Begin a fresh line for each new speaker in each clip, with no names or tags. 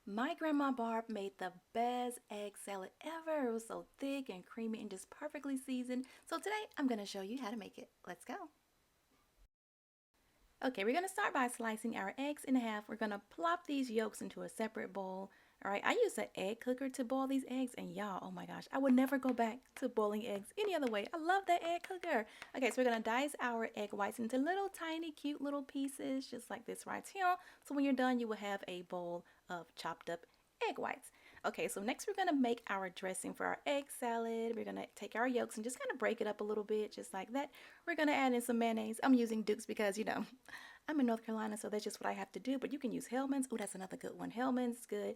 My Grandma Barb made the best egg salad ever. It was so thick and creamy and just perfectly seasoned. So today I'm going to show you how to make it. Let's go. Okay, we're going to start by slicing our eggs in half. We're going to plop these yolks into a separate bowl. All right, I use an egg cooker to boil these eggs, and y'all, oh my gosh, I would never go back to boiling eggs any other way. I love that egg cooker. Okay, so we're going to dice our egg whites into little tiny cute little pieces, just like this right here. So when you're done, you will have a bowl of chopped up egg whites. Okay, so next we're gonna make our dressing for our egg salad. We're gonna take our yolks and just kind of break it up a little bit, just like that. We're gonna add in some mayonnaise. I'm using Duke's because, I'm in North Carolina, so that's just what I have to do. But you can use Hellman's. Oh, that's another good one. Hellman's good.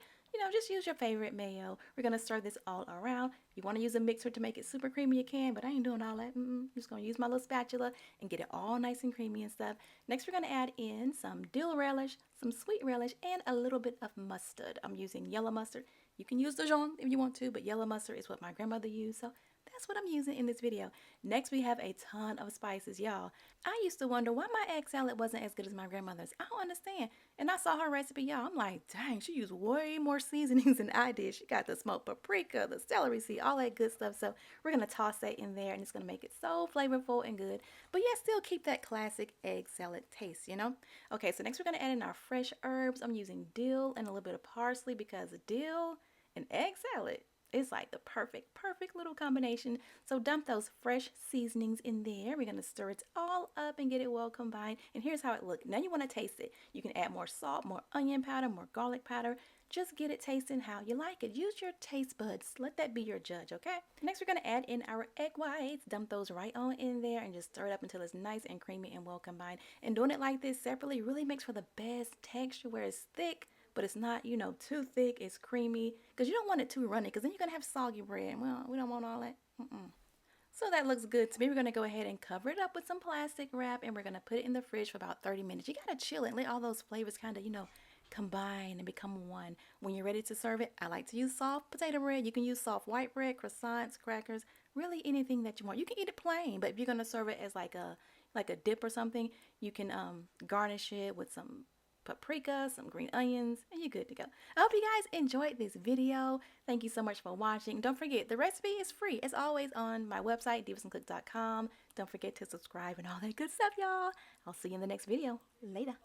Just use your favorite mayo. We're gonna stir this all around. If you want to use a mixer to make it super creamy, you can. But I ain't doing all that. I'm just gonna use my little spatula and get it all nice and creamy and stuff. Next, we're gonna add in some dill relish, some sweet relish, and a little bit of mustard. I'm using yellow mustard. You can use Dijon if you want to, but yellow mustard is what my grandmother used. So that's what I'm using in this video. Next, we have a ton of spices, y'all. I used to wonder why my egg salad wasn't as good as my grandmother's. I don't understand. And I saw her recipe, y'all. I'm like, dang, she used way more seasonings than I did. She got the smoked paprika, the celery seed, all that good stuff. So we're going to toss that in there, and it's going to make it so flavorful and good. But yeah, still keep that classic egg salad taste. Okay, so next we're going to add in our fresh herbs. I'm using dill and a little bit of parsley because dill and egg salad, it's like the perfect little combination. So dump those fresh seasonings in there. We're going to stir it all up and get it well combined. And here's how it looks. Now you want to taste it. You can add more salt, more onion powder, more garlic powder. Just get it tasting how you like it. Use your taste buds. Let that be your judge, okay? Next, we're going to add in our egg whites. Dump those right on in there and just stir it up until it's nice and creamy and well combined. And doing it like this separately really makes for the best texture where it's thick, but it's not, too thick. It's creamy because you don't want it too runny because then you're going to have soggy bread. Well, we don't want all that. So that looks good to me. We're going to go ahead and cover it up with some plastic wrap, and we're going to put it in the fridge for about 30 minutes. You got to chill it. Let all those flavors kind of, combine and become one. When you're ready to serve it, I like to use soft potato bread. You can use soft white bread, croissants, crackers, really anything that you want. You can eat it plain, but if you're going to serve it as like a dip or something, you can garnish it with some paprika, some green onions, and you're good to go. I hope you guys enjoyed this video. Thank you so much for watching. Don't forget, the recipe is free. It's always on my website, divascancook.com. Don't forget to subscribe and all that good stuff, y'all. I'll see you in the next video. Later.